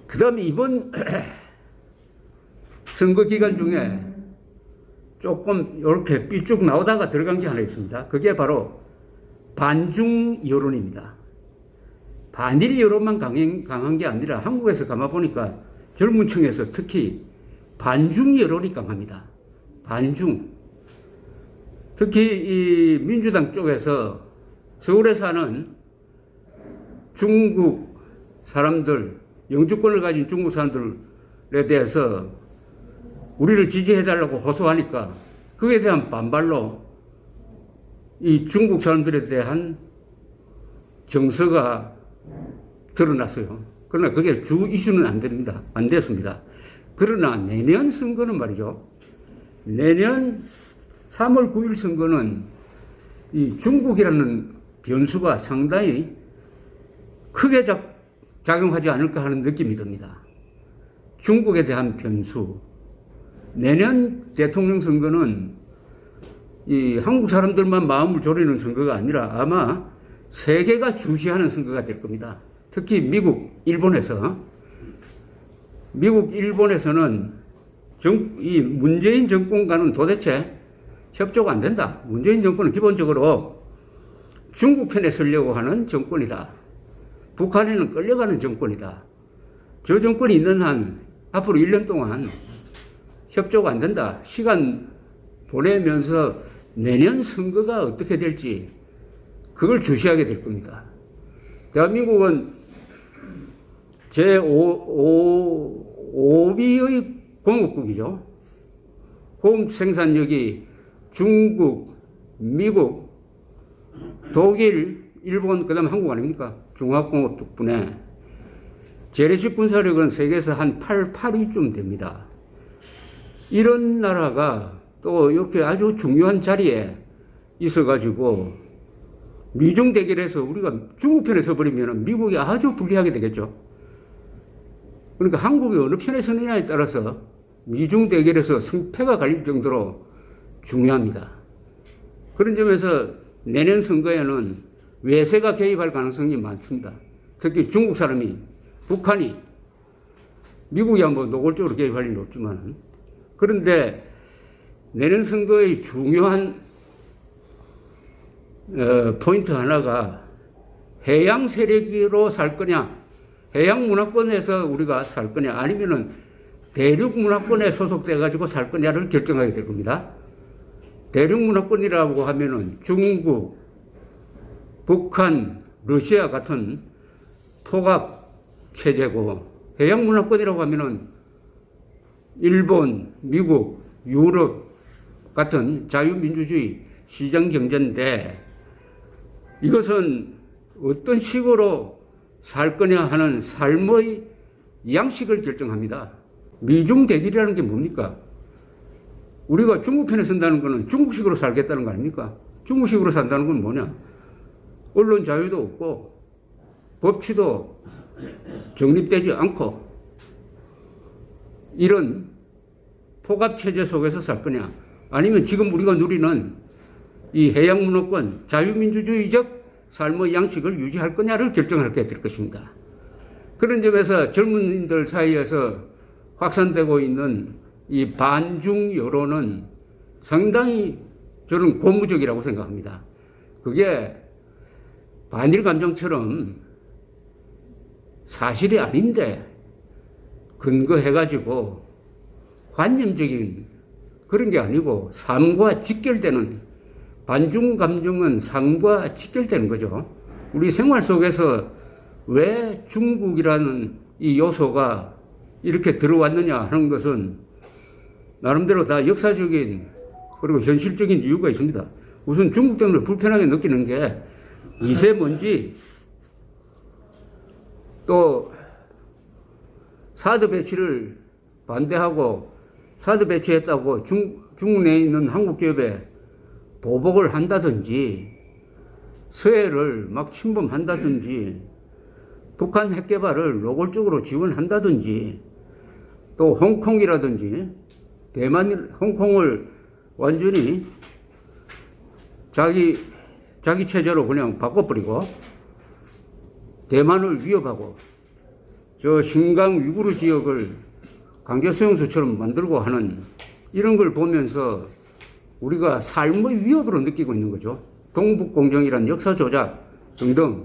그 다음에 이번 선거 기간 중에 조금 이렇게 삐쭉 나오다가 들어간 게 하나 있습니다. 그게 바로 반중 여론입니다. 반일 여론만 강한 게 아니라 한국에서 가만보니까 젊은 층에서 특히 반중 여론이 강합니다. 반중. 특히 이 민주당 쪽에서 서울에 사는 중국 사람들, 영주권을 가진 중국 사람들에 대해서 우리를 지지해달라고 호소하니까 그에 대한 반발로 이 중국 사람들에 대한 정서가 드러났어요. 그러나 그게 주 이슈는 안 됩니다. 안 됐습니다. 그러나 내년 선거는 말이죠. 내년 3월 9일 선거는 이 중국이라는 변수가 상당히 크게 작용하지 않을까 하는 느낌이 듭니다. 중국에 대한 변수. 내년 대통령 선거는 이 한국 사람들만 마음을 졸이는 선거가 아니라 아마 세계가 주시하는 선거가 될 겁니다. 특히 미국, 일본에서는 이 문재인 정권과는 도대체 협조가 안 된다. 문재인 정권은 기본적으로 중국 편에 서려고 하는 정권이다. 북한에는 끌려가는 정권이다. 저 정권이 있는 한 앞으로 1년 동안 협조가 안 된다. 시간 보내면서 내년 선거가 어떻게 될지 그걸 주시하게 될 겁니다. 대한민국은 제5위의 공업국이죠. 공업 생산력이 중국, 미국, 독일, 일본, 그 다음에 한국 아닙니까? 종합공업 덕분에 재래식 군사력은 세계에서 한 8위쯤 됩니다. 이런 나라가 또 이렇게 아주 중요한 자리에 있어가지고 미중 대결에서 우리가 중국 편에 서버리면 미국이 아주 불리하게 되겠죠. 그러니까 한국이 어느 편에 서느냐에 따라서 미중 대결에서 승패가 갈릴 정도로 중요합니다. 그런 점에서 내년 선거에는 외세가 개입할 가능성이 많습니다. 특히 중국 사람이, 북한이, 미국이 한번 노골적으로 개입할 일은 없지만, 그런데 내년 선거의 중요한 포인트 하나가 해양 세력으로 살 거냐, 해양 문화권에서 우리가 살 거냐, 아니면은 대륙 문화권에 소속돼가지고 살 거냐를 결정하게 될 겁니다. 대륙 문화권이라고 하면은 중국, 북한, 러시아 같은 포갑 체제고, 해양 문화권이라고 하면은 일본, 미국, 유럽 같은 자유민주주의 시장 경제인데, 이것은 어떤 식으로 살 거냐 하는 삶의 양식을 결정합니다. 미중 대결이라는 게 뭡니까? 우리가 중국 편에 선다는 것은 중국식으로 살겠다는 거 아닙니까? 중국식으로 산다는 건 뭐냐? 언론 자유도 없고 법치도 정립되지 않고 이런 포갑체제 속에서 살 거냐? 아니면 지금 우리가 누리는 이 해양문화권 자유민주주의적 삶의 양식을 유지할 거냐를 결정하게 될 것입니다. 그런 점에서 젊은이들 사이에서 확산되고 있는 이 반중 여론은 상당히 저는 고무적이라고 생각합니다. 그게 반일 감정처럼 사실이 아닌데 근거해가지고 관념적인 그런 게 아니고 삶과 직결되는, 반중 감정은 삶과 직결되는 거죠. 우리 생활 속에서 왜 중국이라는 이 요소가 이렇게 들어왔느냐 하는 것은 나름대로 다 역사적인 그리고 현실적인 이유가 있습니다. 우선 중국 때문에 불편하게 느끼는 게 미세먼지, 또 사드 배치를 반대하고 사드 배치했다고 중국 내에 있는 한국 기업에 보복을 한다든지 서해를 막 침범한다든지 북한 핵 개발을 노골적으로 지원한다든지 또 홍콩이라든지 홍콩을 완전히 자기 체제로 그냥 바꿔버리고 대만을 위협하고 저 신강 위구르 지역을 강제수용소처럼 만들고 하는 이런 걸 보면서 우리가 삶의 위협으로 느끼고 있는 거죠. 동북공정이란 역사 조작 등등.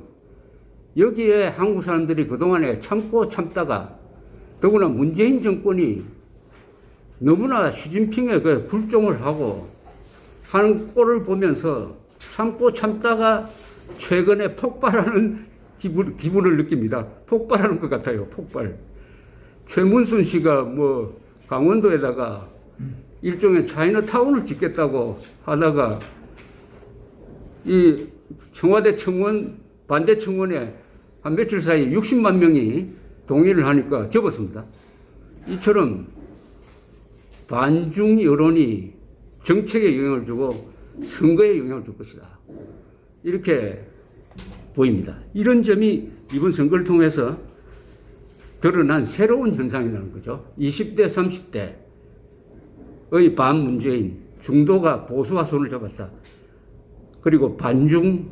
여기에 한국 사람들이 그동안에 참고 참다가 더구나 문재인 정권이 너무나 시진핑에 그 굴종을 하고 하는 꼴을 보면서 참고 참다가 최근에 폭발하는 기분을 느낍니다. 폭발하는 것 같아요. 폭발. 최문순 씨가 뭐 강원도에다가 일종의 차이나타운을 짓겠다고 하다가 이 청와대 청원 반대 청원에 한 며칠 사이 60만 명이 동의를 하니까 접었습니다. 이처럼 반중 여론이 정책에 영향을 주고 선거에 영향을 줄 것이다. 이렇게 보입니다. 이런 점이 이번 선거를 통해서 드러난 새로운 현상이라는 거죠. 20대, 30대의 반문재인, 중도가 보수와 손을 잡았다. 그리고 반중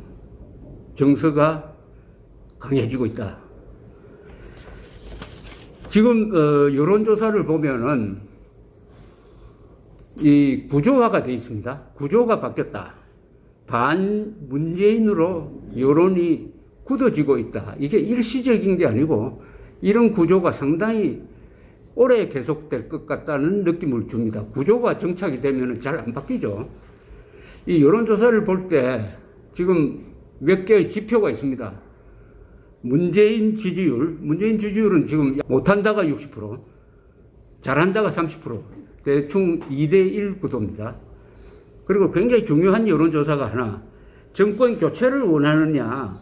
정서가 강해지고 있다. 지금 여론조사를 보면은 이 구조화가 되어 있습니다. 구조가 바뀌었다. 반문재인으로 여론이 굳어지고 있다. 이게 일시적인 게 아니고 이런 구조가 상당히 오래 계속될 것 같다는 느낌을 줍니다. 구조가 정착이 되면 잘 안 바뀌죠. 이 여론조사를 볼 때 지금 몇 개의 지표가 있습니다. 문재인 지지율은 지금 못한다가 60%, 잘한다가 30%, 대충 2대1 구도입니다. 그리고 굉장히 중요한 여론조사가 하나, 정권 교체를 원하느냐,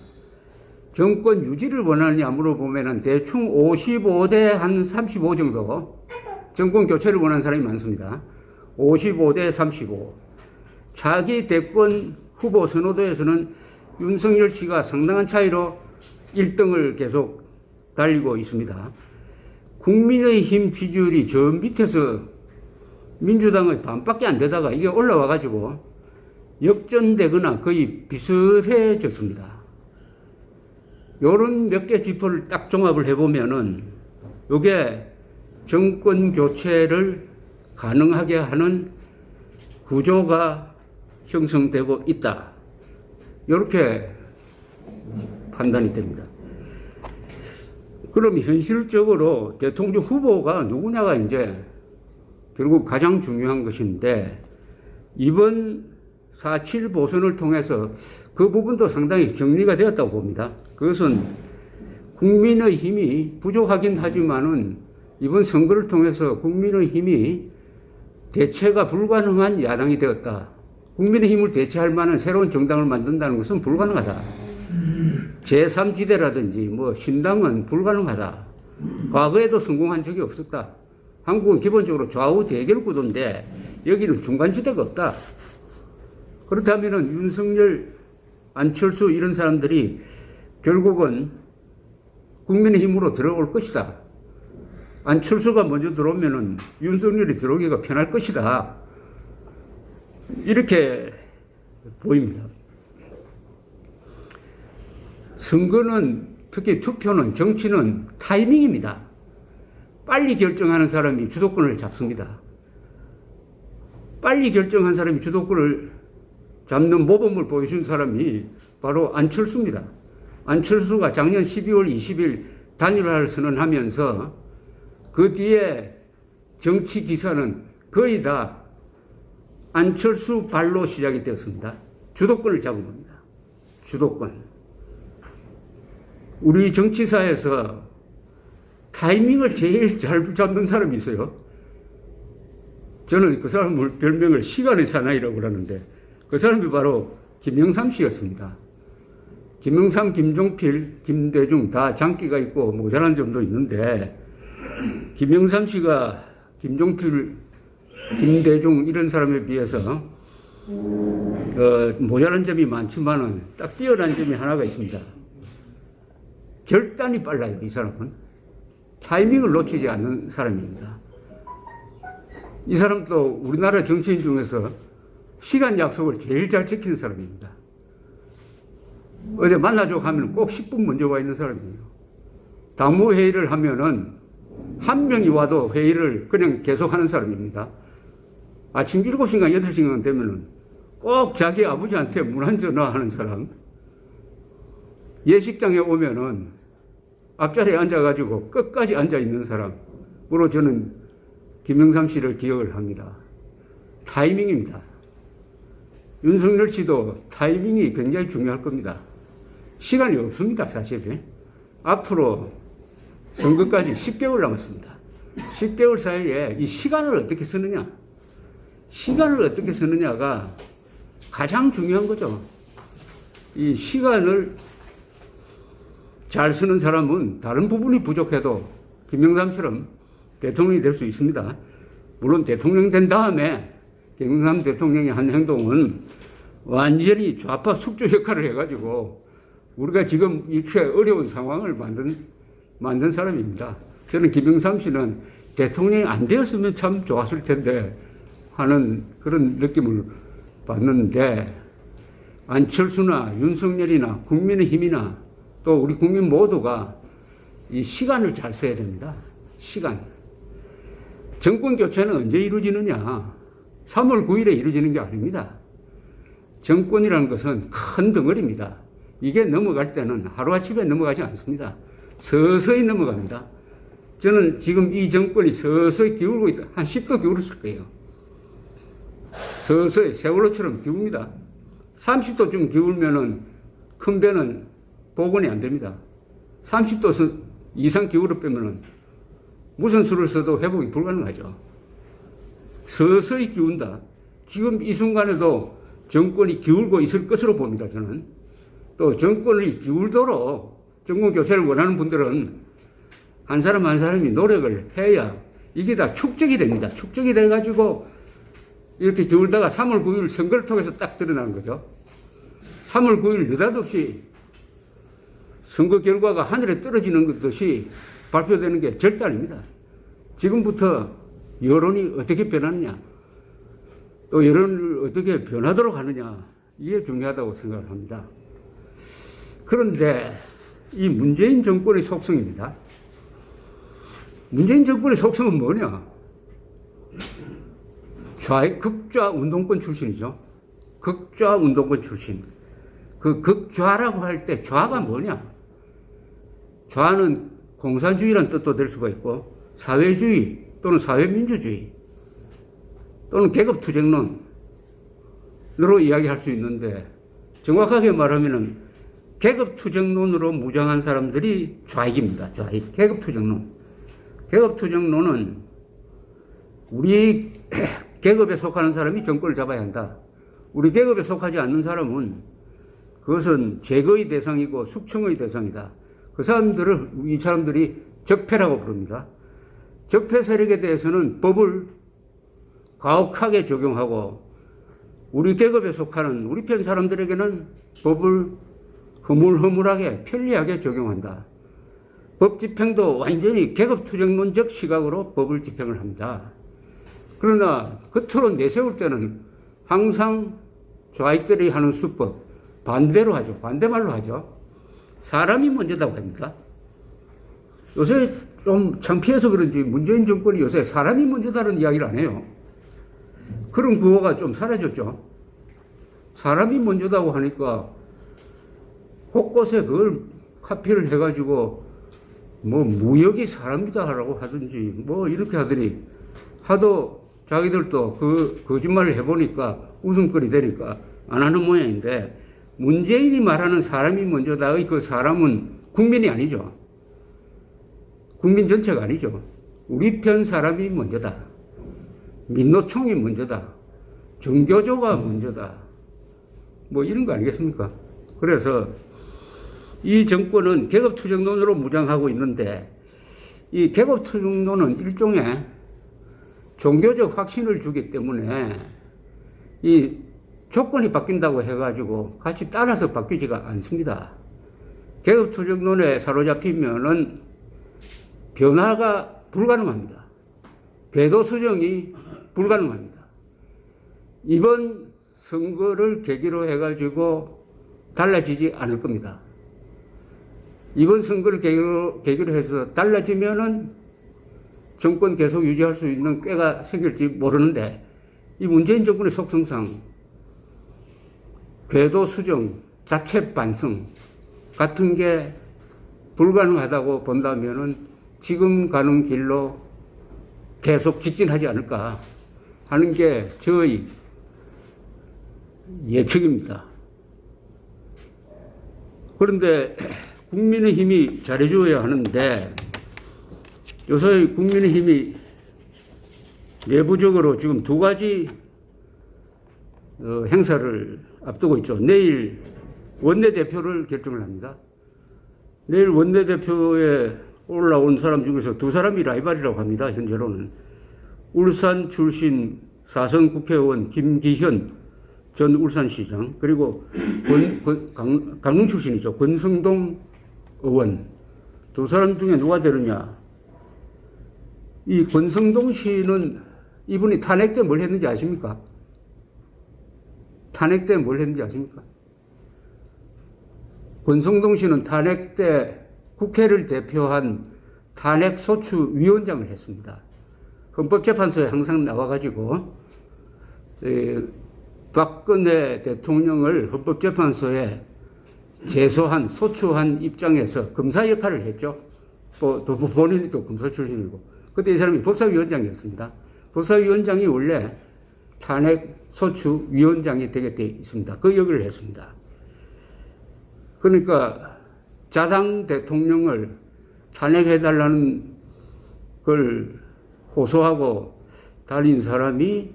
정권 유지를 원하느냐 물어보면은 대충 55대 한 35 정도, 정권 교체를 원하는 사람이 많습니다. 55대 35. 차기 대권 후보 선호도에서는 윤석열 씨가 상당한 차이로 1등을 계속 달리고 있습니다. 국민의힘 지지율이 저 밑에서 민주당의 반밖에 안 되다가 이게 올라와가지고 역전되거나 거의 비슷해졌습니다. 요런 몇 개 지표를 딱 종합을 해보면은 이게 정권 교체를 가능하게 하는 구조가 형성되고 있다. 이렇게 판단이 됩니다. 그럼 현실적으로 대통령 후보가 누구냐가 이제 결국 가장 중요한 것인데 이번 4.7 보선을 통해서 그 부분도 상당히 정리가 되었다고 봅니다. 그것은 국민의힘이 부족하긴 하지만은 이번 선거를 통해서 국민의힘이 대체가 불가능한 야당이 되었다. 국민의힘을 대체할 만한 새로운 정당을 만든다는 것은 불가능하다. 제3지대라든지 뭐 신당은 불가능하다. 과거에도 성공한 적이 없었다. 한국은 기본적으로 좌우 대결 구도인데 여기는 중간지대가 없다. 그렇다면 윤석열, 안철수 이런 사람들이 결국은 국민의힘으로 들어올 것이다. 안철수가 먼저 들어오면 윤석열이 들어오기가 편할 것이다. 이렇게 보입니다. 선거는, 특히 투표는, 정치는 타이밍입니다. 빨리 결정하는 사람이 주도권을 잡습니다. 빨리 결정한 사람이 주도권을 잡는 모범을 보여준 사람이 바로 안철수입니다. 안철수가 작년 12월 20일 단일화를 선언하면서 그 뒤에 정치 기사는 거의 다 안철수 발로 시작이 되었습니다. 주도권을 잡은 겁니다. 주도권. 우리 정치사에서 타이밍을 제일 잘 잡는 사람이 있어요. 저는 그 사람을 별명을 시간의 사나이라고 그러는데 그 사람이 바로 김영삼 씨였습니다. 김영삼, 김종필, 김대중 다 장기가 있고 모자란 점도 있는데 김영삼 씨가 김종필, 김대중 이런 사람에 비해서 모자란 점이 많지만은 딱 뛰어난 점이 하나가 있습니다. 결단이 빨라요. 이 사람은 타이밍을 놓치지 않는 사람입니다. 이 사람도 우리나라 정치인 중에서 시간 약속을 제일 잘 지키는 사람입니다. 어제 만나자고 하면 꼭 10분 먼저 와 있는 사람이에요. 당무회의를 하면은 한 명이 와도 회의를 그냥 계속하는 사람입니다. 아침 7시간, 8시간 되면은 꼭 자기 아버지한테 문안 전화하는 사람. 예식장에 오면은 앞자리에 앉아가지고 끝까지 앉아있는 사람으로 저는 김영삼 씨를 기억을 합니다. 타이밍입니다. 윤석열 씨도 타이밍이 굉장히 중요할 겁니다. 시간이 없습니다, 사실. 앞으로 선거까지 10개월 남았습니다. 10개월 사이에 이 시간을 어떻게 쓰느냐, 시간을 어떻게 쓰느냐가 가장 중요한 거죠. 이 시간을 잘 쓰는 사람은 다른 부분이 부족해도 김영삼처럼 대통령이 될 수 있습니다. 물론 대통령 된 다음에 김영삼 대통령의 한 행동은 완전히 좌파 숙주 역할을 해가지고 우리가 지금 이렇게 어려운 상황을 만든 사람입니다. 저는 김영삼 씨는 대통령이 안 되었으면 참 좋았을 텐데 하는 그런 느낌을 받는데, 안철수나 윤석열이나 국민의힘이나 또 우리 국민 모두가 이 시간을 잘 써야 됩니다. 시간. 정권 교체는 언제 이루어지느냐? 3월 9일에 이루어지는 게 아닙니다. 정권이라는 것은 큰 덩어리입니다. 이게 넘어갈 때는 하루아침에 넘어가지 않습니다. 서서히 넘어갑니다. 저는 지금 이 정권이 서서히 기울고 있다. 한 10도 기울었을 거예요. 서서히 세월호처럼 기웁니다. 30도쯤 기울면은 큰 배는 복원이 안 됩니다. 30도 이상 기울어 빼면은 무슨 수를 써도 회복이 불가능하죠. 서서히 기운다. 지금 이 순간에도 정권이 기울고 있을 것으로 봅니다, 저는. 또 정권이 기울도록 정권 교체를 원하는 분들은 한 사람 한 사람이 노력을 해야 이게 다 축적이 됩니다. 축적이 돼가지고 이렇게 기울다가 3월 9일 선거를 통해서 딱 드러나는 거죠. 3월 9일 느닷없이 선거 결과가 하늘에 떨어지는 듯이 발표되는 게 절대 아닙니다. 지금부터 여론이 어떻게 변하느냐, 또 여론을 어떻게 변하도록 하느냐, 이게 중요하다고 생각을 합니다. 그런데 이 문재인 정권의 속성입니다. 문재인 정권의 속성은 뭐냐? 극좌 운동권 출신이죠. 극좌 운동권 출신. 그 극좌라고 할 때 좌가 뭐냐? 좌는 공산주의라는 뜻도 될 수가 있고 사회주의 또는 사회민주주의 또는 계급투쟁론으로 이야기할 수 있는데, 정확하게 말하면은 계급투쟁론으로 무장한 사람들이 좌익입니다. 좌익. 계급투쟁론. 계급투쟁론은 우리 계급에 속하는 사람이 정권을 잡아야 한다. 우리 계급에 속하지 않는 사람은 그것은 제거의 대상이고 숙청의 대상이다. 그 사람들을 이 사람들이 적폐라고 부릅니다. 적폐 세력에 대해서는 법을 가혹하게 적용하고 우리 계급에 속하는 우리 편 사람들에게는 법을 허물허물하게 편리하게 적용한다. 법 집행도 완전히 계급투쟁론적 시각으로 법을 집행을 합니다. 그러나 겉으로 내세울 때는 항상 좌익들이 하는 수법 반대로 하죠. 반대말로 하죠. 사람이 먼저다고 합니다. 요새 좀 창피해서 그런지 문재인 정권이 요새 사람이 먼저다는 이야기를 안 해요. 그런 구호가 좀 사라졌죠. 사람이 먼저다고 하니까 곳곳에 그걸 카피를 해가지고 뭐 무역이 사람이다라고 하든지 뭐 이렇게 하더니 하도 자기들도 그 거짓말을 해보니까 웃음거리 되니까 안 하는 모양인데, 문재인이 말하는 사람이 먼저다의 그 사람은 국민이 아니죠. 국민 전체가 아니죠. 우리 편 사람이 먼저다. 민노총이 먼저다. 정교조가 먼저다. 뭐 이런 거 아니겠습니까? 그래서 이 정권은 계급투쟁론으로 무장하고 있는데, 이 계급투쟁론은 일종의 종교적 확신을 주기 때문에 이 조건이 바뀐다고 해가지고 같이 따라서 바뀌지가 않습니다. 계급투쟁론에 사로잡히면은 변화가 불가능합니다. 궤도 수정이 불가능합니다. 이번 선거를 계기로 해가지고 달라지지 않을 겁니다. 이번 선거를 계기로 해서 달라지면은 정권 계속 유지할 수 있는 꾀가 생길지 모르는데, 이 문재인 정권의 속성상 궤도 수정, 자체 반성 같은 게 불가능하다고 본다면은 지금 가는 길로 계속 직진하지 않을까 하는 게 저의 예측입니다. 그런데 국민의힘이 잘해줘야 하는데, 요새 국민의힘이 내부적으로 지금 두 가지 행사를 앞두고 있죠. 내일 원내대표를 결정을 합니다. 내일 원내대표에 올라온 사람 중에서 두 사람이 라이벌이라고 합니다. 현재로는 울산 출신 4선 국회의원 김기현 전 울산시장, 그리고 강릉 출신이죠. 권성동 의원. 두 사람 중에 누가 되느냐. 이 권성동 씨는 이분이 탄핵 때 뭘 했는지 아십니까? 탄핵 때 뭘 했는지 아십니까? 권성동 씨는 탄핵 때 국회를 대표한 탄핵소추위원장을 했습니다. 헌법재판소에 항상 나와가지고 박근혜 대통령을 헌법재판소에 제소한, 소추한 입장에서 검사 역할을 했죠. 본인이 또 검사 출신이고. 그때 이 사람이 법사위원장이었습니다. 법사위원장이 원래 탄핵소추위원장이 되게 돼 있습니다. 그 역을 했습니다. 그러니까 자당 대통령을 탄핵해달라는 걸 호소하고 달린 사람이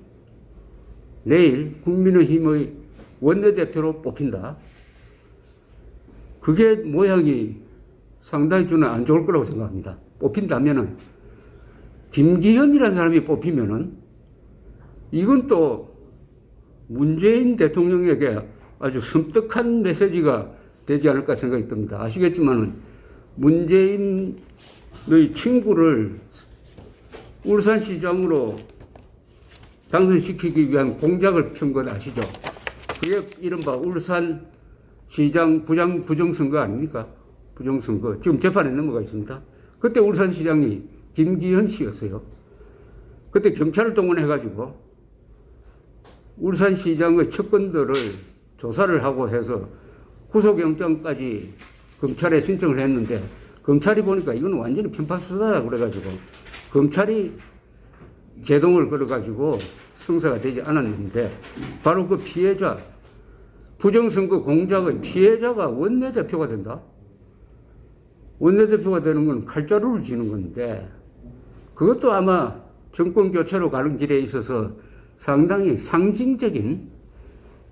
내일 국민의힘의 원내대표로 뽑힌다. 그게 모양이 상당히 저는 안 좋을 거라고 생각합니다. 뽑힌다면은, 김기현이라는 사람이 뽑히면은, 이건 또 문재인 대통령에게 아주 섬뜩한 메시지가 되지 않을까 생각이 듭니다. 아시겠지만은, 문재인의 친구를 울산시장으로 당선시키기 위한 공작을 편 건 아시죠? 그게 이른바 울산시장 부정선거 아닙니까? 부정선거. 지금 재판에 넘어가 있습니다. 그때 울산시장이 김기현 씨였어요. 그때 경찰을 동원해가지고 울산시장의 측근들을 조사를 하고 해서 구속영장까지 검찰에 신청을 했는데, 검찰이 보니까 이건 완전히 편파수사다 그래가지고 검찰이 제동을 걸어가지고 성사가 되지 않았는데, 바로 그 피해자, 부정선거 공작의 피해자가 원내대표가 된다? 원내대표가 되는 건 칼자루를 쥐는 건데, 그것도 아마 정권 교체로 가는 길에 있어서 상당히 상징적인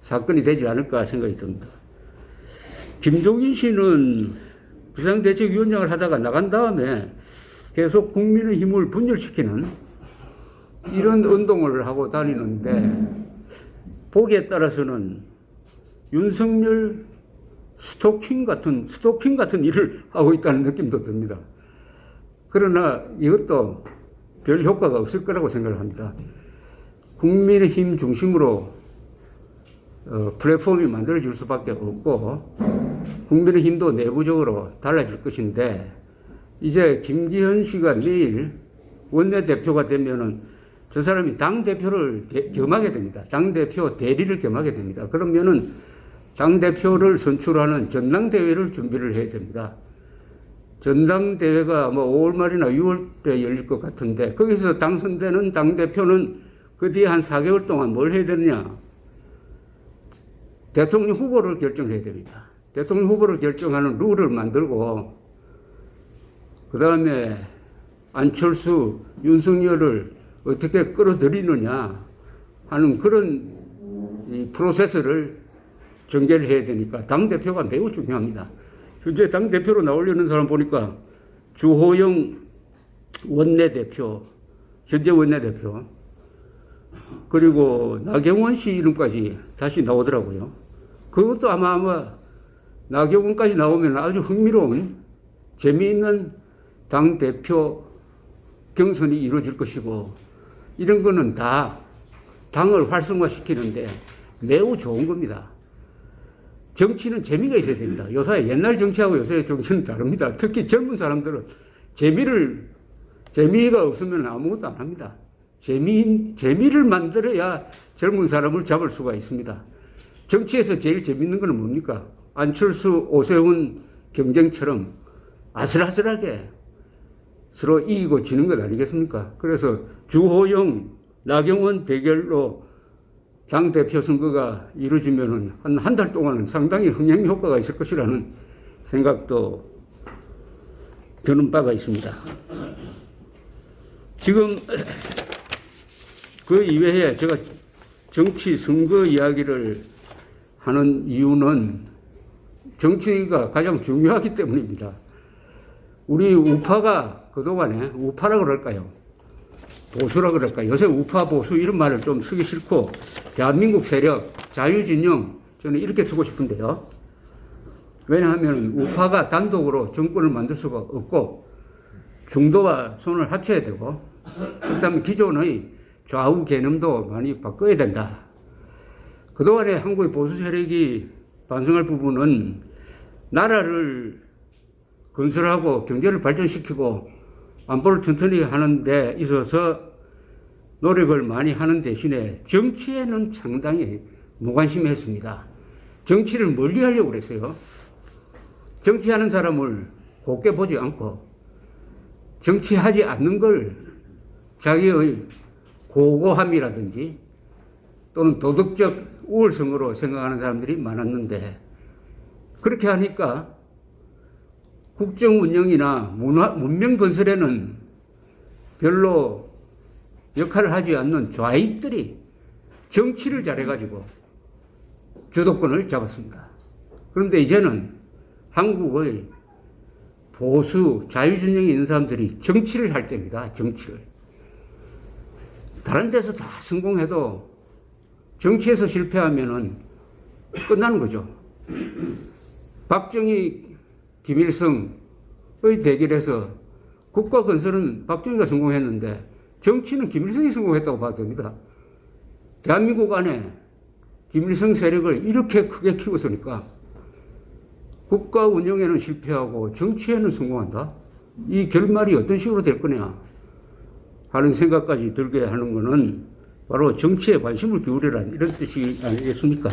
사건이 되지 않을까 생각이 듭니다. 김종인 씨는 비상대책위원장을 하다가 나간 다음에 계속 국민의힘을 분열시키는 이런 운동을 하고 다니는데, 보기에 따라서는 윤석열 스토킹 같은 일을 하고 있다는 느낌도 듭니다. 그러나 이것도 별 효과가 없을 거라고 생각을 합니다. 국민의힘 중심으로 플랫폼이 만들어질 수밖에 없고, 국민의힘도 내부적으로 달라질 것인데, 이제 김기현 씨가 내일 원내대표가 되면은 저 사람이 당대표를 겸하게 됩니다. 당대표 대리를 겸하게 됩니다. 그러면은 당대표를 선출하는 전당대회를 준비를 해야 됩니다. 전당대회가 뭐 5월 말이나 6월에 열릴 것 같은데, 거기서 당선되는 당대표는 그 뒤에 한 4개월 동안 뭘 해야 되느냐? 대통령 후보를 결정해야 됩니다. 대통령 후보를 결정하는 룰을 만들고, 그 다음에 안철수, 윤석열을 어떻게 끌어들이느냐 하는 그런 이 프로세스를 전개를 해야 되니까 당대표가 매우 중요합니다. 현재 당대표로 나오려는 사람 보니까 주호영 원내대표, 현재 원내대표, 그리고 나경원 씨 이름까지 다시 나오더라고요. 그것도 아마 나경원까지 나오면 아주 흥미로운, 재미있는 당대표 경선이 이루어질 것이고, 이런 거는 다 당을 활성화시키는데 매우 좋은 겁니다. 정치는 재미가 있어야 됩니다. 요새 옛날 정치하고 요새 정치는 다릅니다. 특히 젊은 사람들은 재미가 없으면 아무것도 안 합니다. 재미를 만들어야 젊은 사람을 잡을 수가 있습니다. 정치에서 제일 재밌는 건 뭡니까? 안철수, 오세훈 경쟁처럼 아슬아슬하게 서로 이기고 지는 것 아니겠습니까? 그래서 주호영, 나경원 대결로 당대표 선거가 이루어지면 한 달 동안은 상당히 흥행 효과가 있을 것이라는 생각도 드는 바가 있습니다. 지금 그 이외에 제가 정치 선거 이야기를 하는 이유는 정치가 가장 중요하기 때문입니다. 우리 우파가 그동안에 우파라 그럴까요? 보수라 그럴까요? 요새 우파 보수 이런 말을 좀 쓰기 싫고 대한민국 세력, 자유진영 저는 이렇게 쓰고 싶은데요. 왜냐하면 우파가 단독으로 정권을 만들 수가 없고 중도와 손을 합쳐야 되고 그다음에 기존의 좌우 개념도 많이 바꿔야 된다. 그동안에 한국의 보수 세력이 반성할 부분은 나라를 건설하고 경제를 발전시키고 안보를 튼튼히 하는 데 있어서 노력을 많이 하는 대신에 정치에는 상당히 무관심했습니다. 정치를 멀리 하려고 그랬어요. 정치하는 사람을 곱게 보지 않고 정치하지 않는 걸 자기의 고고함이라든지 또는 도덕적 우월성으로 생각하는 사람들이 많았는데 그렇게 하니까 국정 운영이나 문명 건설에는 별로 역할을 하지 않는 좌익들이 정치를 잘해가지고 주도권을 잡았습니다. 그런데 이제는 한국의 보수, 자유진영이 있는 사람들이 정치를 할 때입니다. 정치를. 다른 데서 다 성공해도 정치에서 실패하면은 끝나는 거죠. 박정희, 김일성의 대결에서 국가 건설은 박정희가 성공했는데 정치는 김일성이 성공했다고 봐도 됩니다. 대한민국 안에 김일성 세력을 이렇게 크게 키웠으니까 국가 운영에는 실패하고 정치에는 성공한다? 이 결말이 어떤 식으로 될 거냐 하는 생각까지 들게 하는 것은 바로 정치에 관심을 기울이라는 이런 뜻이 아니겠습니까?